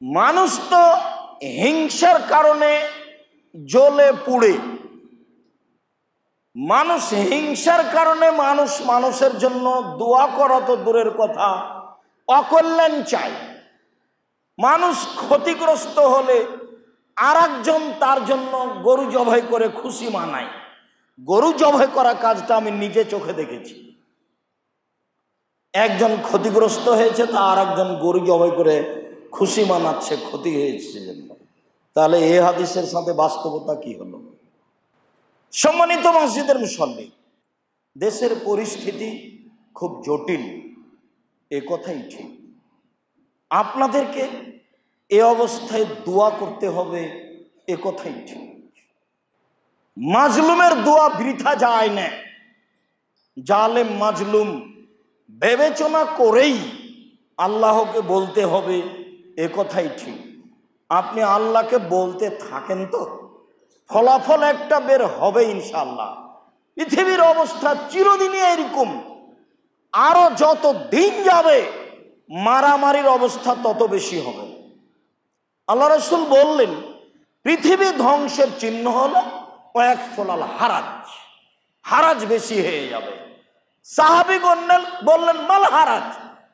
মানুষ তো হিংসার কারণে জ্বলে পুড়ে, মানুষ হিংসার কারণে মানুষের জন্য দোয়া করা তো দূরের কথা, অকল্যাণ চায়। মানুষ ক্ষতিগ্রস্ত হলে আরেকজন তার জন্য গরু জবাই করে খুশি মানায়। গরু জবাই করা কাজটা আমি নিজে চোখে দেখেছি। একজন ক্ষতিগ্রস্ত হয়েছে, তা আরেকজন গরু জবাই করে খুশি মানাচ্ছে ক্ষতি হয়েছে জন্য। তাহলে এই হাদিসের সাথে বাস্তবতা কি হলো? সম্মানিত মসজিদের মুসল্লি, দেশের পরিস্থিতি খুব জটিল, এ কথাই ঠিক। আপনাদেরকে এ অবস্থায় দোয়া করতে হবে, এ কথাই ঠিক। মাজলুমের দোয়া বৃথা যায় না। জালেম মাজলুম বিবেচনা করেই আল্লাহকে বলতে হবে, এ কথাই ঠিক। আপনি আল্লাহকে বলতে থাকেন তো ফলাফল একটা বের হবে ইনশাআল্লাহ। পৃথিবীর অবস্থা চিরদিনই এরকম। আরো যত দিন যাবে মারামারির অবস্থা তত বেশি হবে। আল্লাহ রাসূল বললেন, পৃথিবী ধ্বংসের চিহ্ন হলো ওয়াকফুল হারাজ, হারাজ বেশি হয়ে যাবে। সাহাবীগণ বললেন, মাল হারাজ,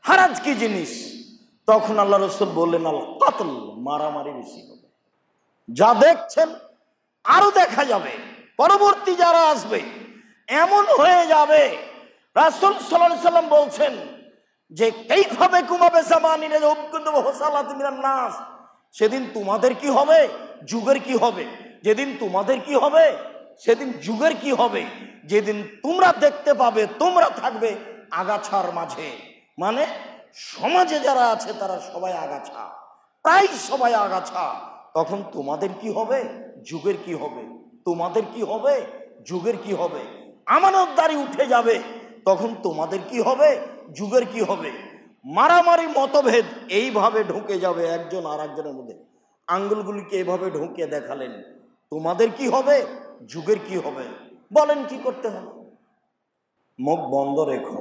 হারাজ কি জিনিস? তখন আল্লাহ রাসূল বললেন, আল কতল, মারামারি বেশি হবে। যা দেখছেন আরো দেখা যাবে, পরবর্তী যারা আসবে এমন হয়ে যাবে। রাসূল সাল্লাল্লাহু আলাইহি সাল্লাম বলছেন যে কাইফা বিকুম বিজামানিনা উবকুনতুম হুসালাত মিনান নাস, সেদিন তোমাদের কি হবে, যুগের কি হবে। যেদিন তোমাদের কি হবে, সেদিন যুগের কি হবে। যেদিন তোমরা দেখতে পাবে তোমরা থাকবে আগাছার মাঝে, মানে সমাজে যারা আছে তারা সবাই আগাছা, প্রায় সবাই আগাছা। তখন তোমাদের কি হবে, যুগের কি হবে। তোমাদের কি হবে, যুগের কি হবে। আমানতদারি উঠে যাবে, তখন তোমাদের কি হবে, যুগের কি হবে। মারামারি মতভেদ এইভাবে ঢুকে যাবে একজন আর একজনের মধ্যে। আঙ্গুলগুলিকে এইভাবে ঢুকিয়ে দেখালেন, তোমাদের কি হবে, যুগের কি হবে। বলেন কি করতে হবে? মুখ বন্ধ রেখো।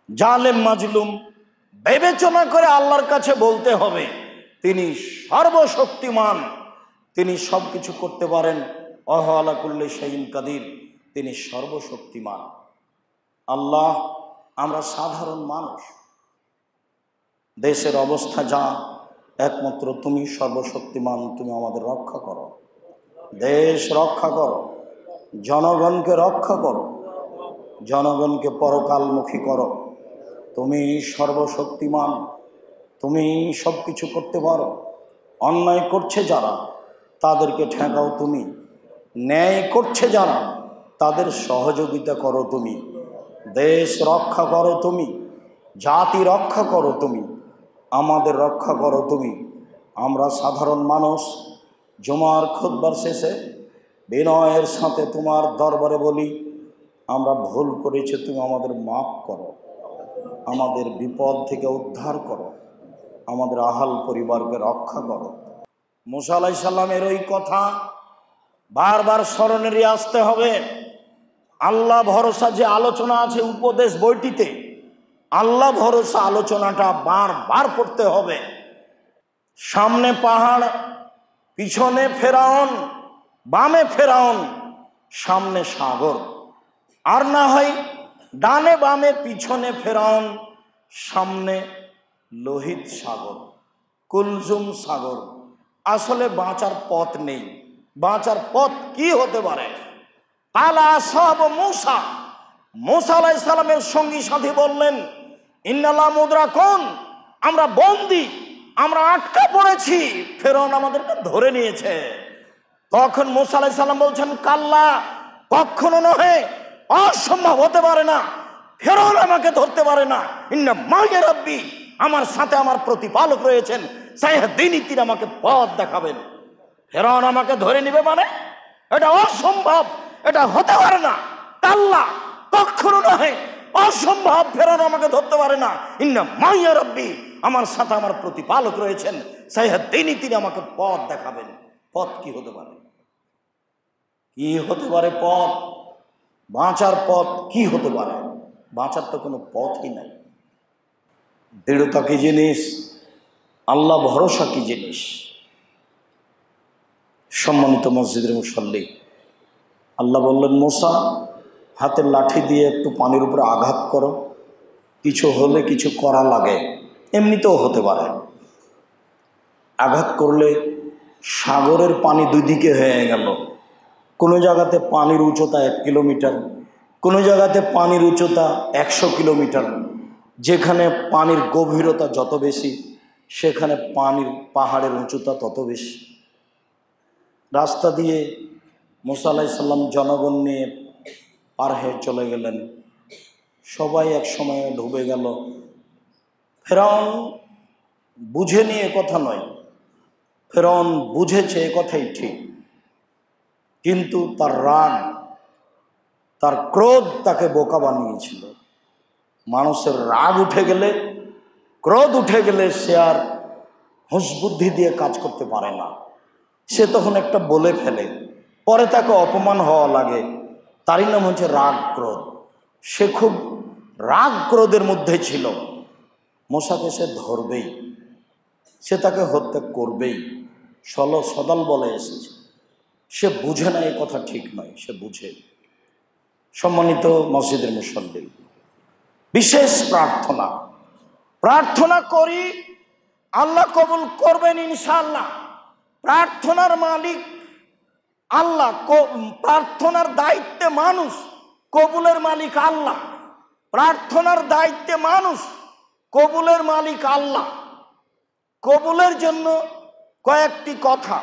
জালেম মাজলুম বিবেচনা করে আল্লাহর কাছে বলতে হবে, তিনি সর্বশক্তিমান, তিনি সবকিছু করতে পারেন। ওয়া আলা কুল্লি শাইইন কাদির, তিনি সর্বশক্তিমান। আল্লাহ, আমরা সাধারণ মানুষ, দেশের অবস্থা যা, একমাত্র তুমি সর্বশক্তিমান, তুমি আমাদের রক্ষা করো, দেশ রক্ষা করো, জনগণকে রক্ষা করো, জনগণকে পরকালমুখী করো। তুমি সর্বশক্তিমান, তুমি সব কিছু করতে পারো। অন্যায় করছে যারা তাদেরকে ঠেকাও তুমি, ন্যায় করছে যারা তাদের সহযোগিতা করো তুমি, দেশ রক্ষা করো তুমি, জাতি রক্ষা করো তুমি, আমাদের রক্ষা করো তুমি। আমরা সাধারণ মানুষ জুমার খুতবার শেষে বিনয়ের সাথে তোমার দরবারে বলি, আমরা ভুল করেছি, তুমি আমাদের মাফ করো, আমাদের বিপদ থেকে উদ্ধার করো, আমাদের আহাল পরিবারকে রক্ষা করো। মুসা আলাইহিস সালামের ওই কথা বারবার স্মরণে আসতে হবে। আল্লাহ ভরসা যে আলোচনা আছে উপদেশ বইটিতে, আল্লাহ ভরসা আলোচনাটা বারবার পড়তে হবে। সামনে পাহাড়, পিছনে ফেরাউন, বামে ফেরাউন, সামনে সাগর। আর না হয় ডানে বামে পিছনে ফেরাউন, সামনে লোহিত সাগর, কুলজুম সাগর। আসলে বাঁচার পথ নেই। বাঁচার পথ কি হতে পারে? কালা আসহাব মূসা, মূসা আলাইহিস সালামের সঙ্গী সাথী বললেন, ইন্নাল্লাহ মুদরাকুন, আমরা বন্দী, আমরা আটকা পড়েছি, ফেরাউন আমাদেরকে ধরে নিয়েছে। তখন মূসা আলাইহিস সালাম বলছেন, কাল্লা, কখনো নহে, অসম্ভব হতে পারে না, ফেরাউন আমাকে ধরতে পারে না। ইন্না মাইয়া রাব্বি, আমার সাথে আমার প্রতিপালক রয়েছেন, সাইয়াহদিনী, তিনি আমাকে পথ দেখাবেন। ফেরাউন আমাকে ধরে নিবে মানে এটা অসম্ভব, এটা হতে পারে না। কাল্লা, কখনো নহে, অসম্ভব, ফেরাউন আমাকে ধরতে পারে না। ইন্না মাইয়া রাব্বি, আমার সাথে আমার প্রতিপালক রয়েছেন, সাইয়াহদিনী, তিনি আমাকে পথ দেখাবেন। পথ কি হতে পারে? কি হতে পারে পথ? বাঁচার পথ কি হতে পারে? বাঁচার তো কোনো পথই নাই। দৃঢ়তা কি জিনিস? আল্লাহ ভরসা কি জিনিস। সম্মানিত মসজিদের মুসল্লি, আল্লাহ বললেন, মুসা হাতের লাঠি দিয়ে একটু পানির উপরে আঘাত করো, কিছু হলে কিছু করা লাগে, এমনিতেও হতে পারে। আঘাত করলে সাগরের পানি দুই দিকে হয়ে গেল। কোনো জায়গাতে পানির উচ্চতা 1 কিলোমিটার, কোনো জায়গাতে পানির উচ্চতা 100 কিলোমিটার। যেখানে পানির গভীরতা যত বেশি, সেখানে পানির পাহাড়ের উচ্চতা তত বেশি। রাস্তা দিয়ে মুসা আলাইহিস সালাম জনগণ নিয়ে পার হয়ে চলে গেলেন। সবাই এক সময় ডুবে গেল। ফেরাউন বুঝে নিয়ে কথা নয়, ফেরাউন বুঝেছে এ কথাই ঠিক, কিন্তু তার রাগ, তার ক্রোধ তাকে বোকা বানিয়েছিল। মানুষের রাগ উঠে গেলে, ক্রোধ উঠে গেলে সে আর হুঁশ বুদ্ধি দিয়ে কাজ করতে পারে না। সে তখন একটা বলে ফেলে, পরে তাকে অপমান হওয়া লাগে। তারই নাম হচ্ছে রাগ ক্রোধ। সে খুব রাগ ক্রোধের মধ্যে ছিল। মুসাকে সে ধরবেই, সে তাকে হত্যা করবেই, সদাল বলে এসেছে। সে বুঝে না এই কথা ঠিক নয়, সে বুঝে। সম্মানিত মসজিদের মুসল্লি, বিশেষ প্রার্থনা প্রার্থনা করি, আল্লাহ কবুল করবেন ইনশাআল্লাহ। প্রার্থনার মালিক আল্লাহ, প্রার্থনার দায়িত্বে মানুষ, কবুলের মালিক আল্লাহ। প্রার্থনার দায়িত্বে মানুষ, কবুলের মালিক আল্লাহ। কবুলের জন্য কয়েকটি কথা।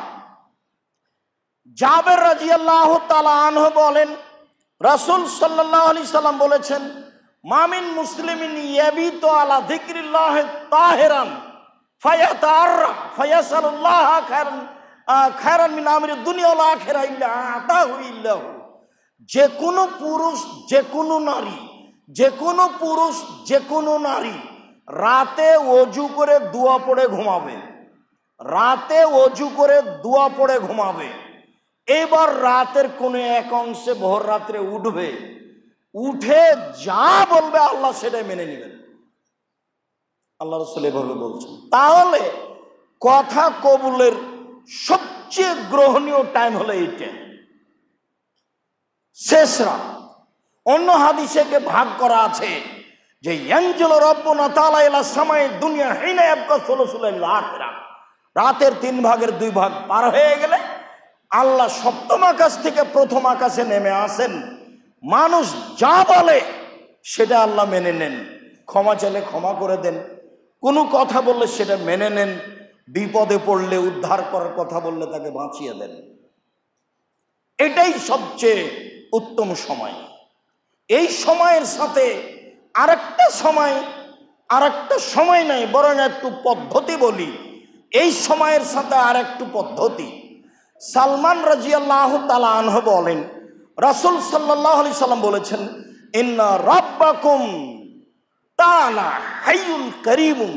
জাবের রাদিয়াল্লাহু তাআলা আনহু বলেন, রাসূল সাল্লাল্লাহু আলাইহি সাল্লাম বলেছেন, মামিন মুসলিমিন ইয়াবিতু আলা যিকরিল্লাহ তাহিরান ফায়াতাআররা ফায়াসালুল্লাহ খায়রান মিন আমরি দুনিয়া ওয়াল আখিরা ইল্লা আতাহু ইল্লাহু। যে কোনো পুরুষ, যে কোনো নারী, যে কোনো পুরুষ, যে কোনো নারী রাতে ওযু করে দোয়া পড়ে ঘুমাবে, রাতে ওযু করে দোয়া পড়ে ঘুমাবে। এবার রাতের কোনো এক অংশে ভোর রাত্রে উঠবে, উঠে যা বলবে আল্লাহ সেটাই মেনে নেবেন। আল্লাহ রাসূল এভাবে বলছেন। তাহলে কথা কবুলের সবচেয়ে গ্রহণীয় টাইম হলো এইটা, শেষ রাত। অন্য হাদিসে ভাগ করা আছে যে ইয়ানজিলু রাব্বুনা তাআলা ইলা সামাই দুনিয়া হিনা ইয়াবকা সুলুসুল আখিরা। রাতের 3 ভাগের 2 ভাগ পার হয়ে গেলে আল্লাহ সপ্তম আকাশ থেকে প্রথম আকাশে নেমে আসেন। মানুষ যা বলে সেটা আল্লাহ মেনে নেন। ক্ষমা চাইলে ক্ষমা করে দেন, কোনো কথা বললে সেটা মেনে নেন, বিপদে পড়লে উদ্ধার করার কথা বললে তাকে বাঁচিয়ে দেন। এটাই সবচেয়ে উত্তম সময়। এই সময়ের সাথে আরেকটা সময় নাই, বরং একটু পদ্ধতি বলি। এই সময়ের সাথে আরেকটু পদ্ধতি। সালমান রাদিয়াল্লাহু তাআলা আনহু বলেন, রাসূল সাল্লাল্লাহু আলাইহি সাল্লাম বলেছেন, ইন্না রাব্বাকুম তাআলা হাইয়ুল কারীমুন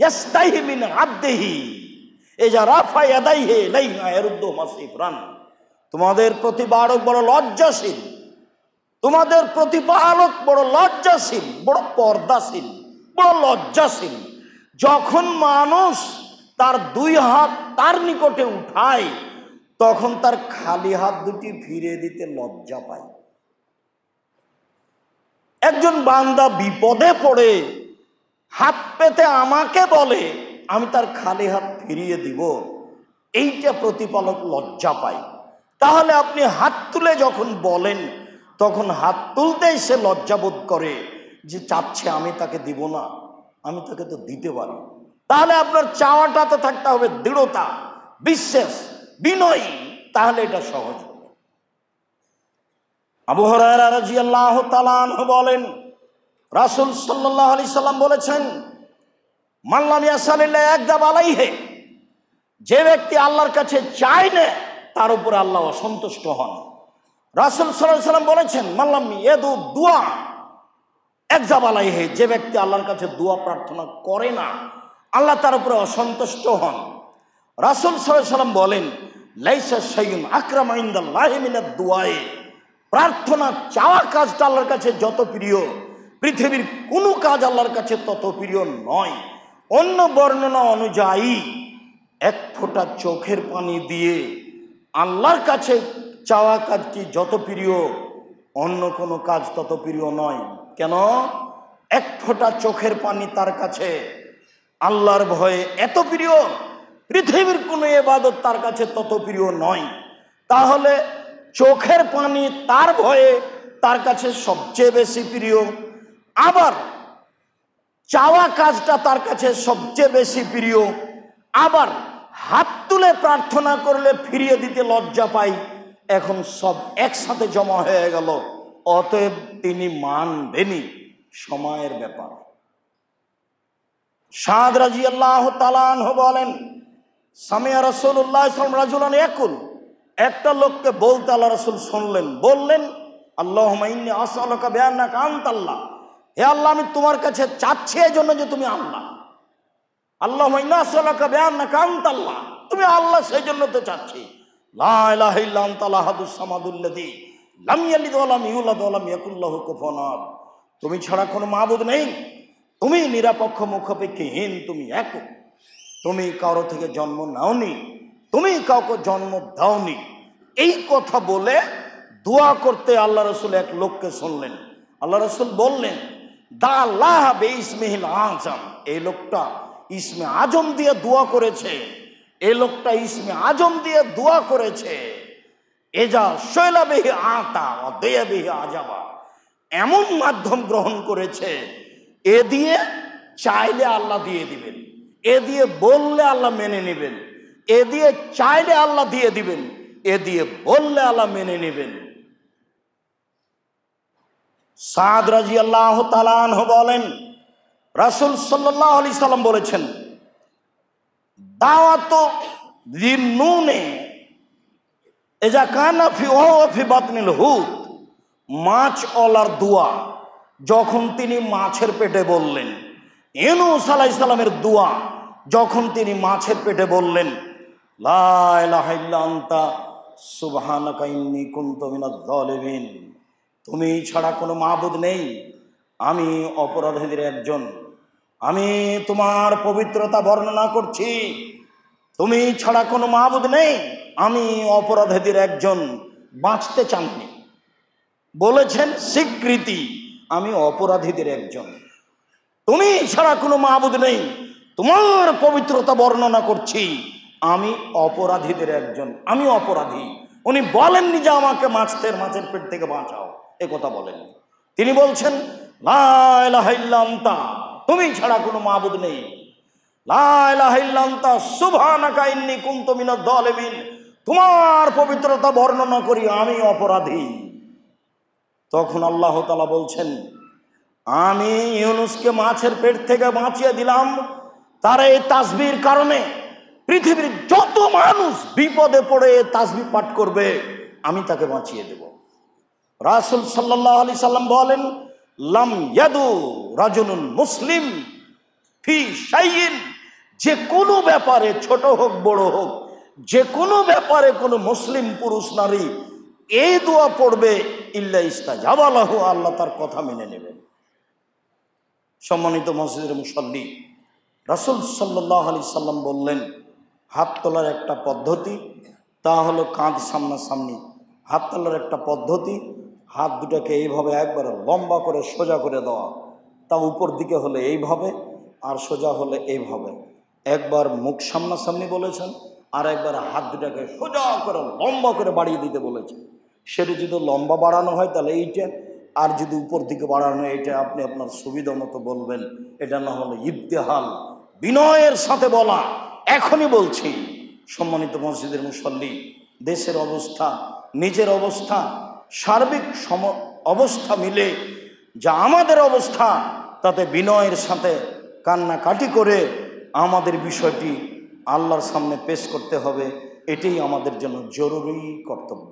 ইয়াস্তাহি মিন আবদিহি ইজা রাফা ইয়াদাইহি ইলাইহি ইয়ারুদ্দু মাসিফরান। তোমাদের প্রতিপালক বড় লজ্জাশীল, তোমাদের প্রতিপালক বড় লজ্জাশীল, বড় পর্দাশীল, বড় লজ্জাশীল। যখন মানুষ তার 2 হাত তার নিকটে উঠায়, তখন তার খালি হাত দুটি ফিরে দিতে লজ্জা পায়। একজন বান্দা বিপদে পড়ে হাত পেতে আমাকে বলে, আমি তার খালি হাত ফিরিয়ে দিব, এইটা প্রতিপালক লজ্জা পায়। তাহলে আপনি হাত তুলে যখন বলেন, তখন হাত তুলতেই সে লজ্জাবোধ করে যে চাচ্ছে আমি তাকে দিব না, আমি তাকে তো দিতে পারি। তাহলে আপনার চাওয়াটাতে থাকতে হবে দৃঢ়তা, বিশ্বাস, বিনয়, তাহলে এটা সহজ হবে। আবু হুরায়রা রাদিয়াল্লাহু তাআলা আনহু বলেন, রাসূল সাল্লাল্লাহু আলাইহি সাল্লাম বলেছেন, মান লাম ইয়াসালিল্লাহ ইয়াগদাব আলাইহি। যে ব্যক্তি আল্লাহর কাছে চায় না, তার উপর আল্লাহ অসন্তুষ্ট হন। রাসূল সাল্লাল্লাহু আলাইহি সাল্লাম বলেছেন, মান লাম ইয়াদু দুআ ইয়াগদাব আলাইহি। যে ব্যক্তি আল্লাহর কাছে দোয়া প্রার্থনা করে না, আল্লাহ তার উপরে অসন্তুষ্ট হন। রাসূল সাল্লাল্লাহু আলাইহি সাল্লাম বলেন, লাইসা শাইউন আকরামা ইনদাল্লাহি মিনাদ দুআয়ে। প্রার্থনা চাওয়া কাজটা আল্লাহর কাছে যত প্রিয়, পৃথিবীর কোনো কাজ আল্লাহর কাছে তত প্রিয় নয়। অন্য বর্ণনা অনুযায়ী এক ফোঁটা চোখের পানি দিয়ে আল্লাহর কাছে চাওয়া কাজটি যত প্রিয়, অন্য কোনো কাজ তত প্রিয় নয়। কেন? এক ফোঁটা চোখের পানি তার কাছে আল্লাহর ভয়ে এত প্রিয়, পৃথিবীর কোনো ইবাদত তার কাছে তত প্রিয় নয়। তাহলে চোখের পানি তার ভয়ে তার কাছে সবচেয়ে বেশি প্রিয়, আবার চাওয়া কাজটা তার কাছে সবচেয়ে বেশি প্রিয়, আবার হাত তুলে প্রার্থনা করলে ফিরিয়ে দিতে লজ্জা পাই। এখন সব একসাথে জমা হয়ে গেল, অতএব তিনি মানবেনই, সময়ের ব্যাপার। সাদ রাদিয়াল্লাহু তাআলা আনহু বলেন, সামিয়া রাসূলুল্লাহ সাল্লাল্লাহু আলাইহি ওয়াসাল্লাম রাজুলান ইয়াকুল, একটা লোককে বলতে আল্লাহ রাসূল শুনলেন, বললেন, আল্লাহুম্মা ইন্নী আসআলুকা বিআন্নাকা আনতাল্লাহ, হে আল্লাহ আমি তোমার কাছে চাচ্ছি এই জন্য যে তুমি আল্লাহ। আল্লাহুম্মা ইন্নী আসআলুকা বিআন্নাকা আনতাল্লাহ, তুমি আল্লাহ সেই জন্য তো চাচ্ছি। লা ইলাহা ইল্লা আনতাল আহাদুস সামাদুল্লাযী লাম ইয়ালিদ ওয়া লাম ইউলাদ ওয়া লাম ইয়াকুল লাহু কুফুয়ান আহাদ, তুমি ছাড়া কোনো মাবুদ নেই, তুমি নিরপেক্ষ মুখাপেক্ষীহীন, তুমি এক, তুমি কারো থেকে জন্ম নাওনি, তুমি কাউকে জন্ম দাওনি। এই কথা বলে দোয়া করতে আল্লাহ রাসূল এক লোককে শুনলেন। আল্লাহ রাসূল বললেন, দা আল্লাহ বিইসমিহিল আযম, এই লোকটা ইসমে আজম দিয়ে দোয়া করেছে, এই লোকটা ইসমে আজম দিয়ে দোয়া করেছে। এজা শৈলা বিহি আতা ও দেয়া বিহি আজাবা, এমন মাধ্যম গ্রহণ করেছে, এ দিয়ে চাইলে আল্লাহ দিয়ে দিবেন, এ দিয়ে বললে আল্লাহ মেনে নেবেন, এ দিয়ে চাইলে আল্লাহ দিয়ে দিবেন, এ দিয়ে বললে আল্লাহ মেনে নেবেন। সাদ রাদিয়াল্লাহু তাআলা আনহু বলেন, রাসূল সাল্লাল্লাহু আলাইহি সাল্লাম বলেছেন, দাওয়াত যিন্নুনে এজা কানা ফি ওয়া ফি বাতনিল হুত, মাছ ওলার দোয়া যখন তিনি মাছের পেটে বললেন, ইউনূস আলাইহিস সালামের দোয়া যখন তিনি মাছের পেটে বললেন, লা ইলাহা ইল্লা আনতা সুবহানাকা ইন্নী কুনতু মিনাজ জালিমিন, তুমি ছাড়া কোনো মাবুদ নেই, আমি অপরাধীদের একজন, আমি তোমার পবিত্রতা বর্ণনা করছি, তুমি ছাড়া কোনো মাবুদ নেই, আমি অপরাধীদের একজন। বাঁচতে চাননি, বলেছেন স্বীকৃতি, আমি অপরাধীদের একজন, তুমি ছাড়া কোনো মাবুদ নেই, তোমার পবিত্রতা বর্ণনা করছি, আমি অপরাধীদের একজন, আমি অপরাধী। উনি বলেননি যে আমাকে মাছের পেট থেকে বাঁচাও, এ কথা বলেননি। তিনি বলছেন, লা ইলাহা ইল্লা আনতা, তুমি ছাড়া কোনো মাবুদ নেই, লা ইলাহা ইল্লা আনতা সুবহানাকা ইন্নী কুনতু মিনাজ জালিমিন, তোমার পবিত্রতা বর্ণনা করি, আমি অপরাধী। তখন আল্লাহ তাআলা বলছেন, আমি ইউনূসকে মাছের পেট থেকে বাঁচিয়ে দিলাম, তার এই তাসবির কারণে পৃথিবীর যত মানুষ বিপদে পড়ে তাসবিহ পাঠ করবে, আমি তাকে বাঁচিয়ে দেব। রাসূল সাল্লাল্লাহু আলাইহি সাল্লাম বলেন, লাম ইয়াদু রাজুলুন মুসলিম ফি শাইইন, যে কোনো ব্যাপারে ছোট হোক বড় হোক, যে কোনো ব্যাপারে কোনো মুসলিম পুরুষ নারী এই দোয়া পড়বে, ইল্লা ইস্তাজাবা লাহু, আল্লাহ তার কথা মেনে নেবেন। সম্মানিত মসজিদের মুসল্লি, রাসূল সাল্লাল্লাহু আলাইহি সাল্লাম বললেন, হাত তোলার একটা পদ্ধতি, তা হলো কাঁধ সামনাসামনি। হাত তোলার একটা পদ্ধতি, হাত দুটাকে এইভাবে একবারে লম্বা করে সোজা করে দেওয়া, তা উপর দিকে হলে এইভাবে আর সোজা হলে এইভাবে। একবার মুখ সামনাসামনি বলেছেন, আর একবার হাত দুটাকে সোজা করে লম্বা করে বাড়িয়ে দিতে বলেছেন। সেটা যদি লম্বা বাড়ানো হয় তাহলে এইটা, আর যদি উপর দিকে বাড়ানো এটা আপনি আপনার সুবিধা মতো বলবেন। এটা না হলে ইবতিহাল, বিনয়ের সাথে বলা। এখনই বলছি সম্মানিত মসজিদের মুসল্লি, দেশের অবস্থা, নিজের অবস্থা, সার্বিক অবস্থা মিলে যা আমাদের অবস্থা, তাতে বিনয়ের সাথে কান্নাকাটি করে আমাদের বিষয়টি আল্লাহর সামনে পেশ করতে হবে। এটাই আমাদের জন্য জরুরি কর্তব্য।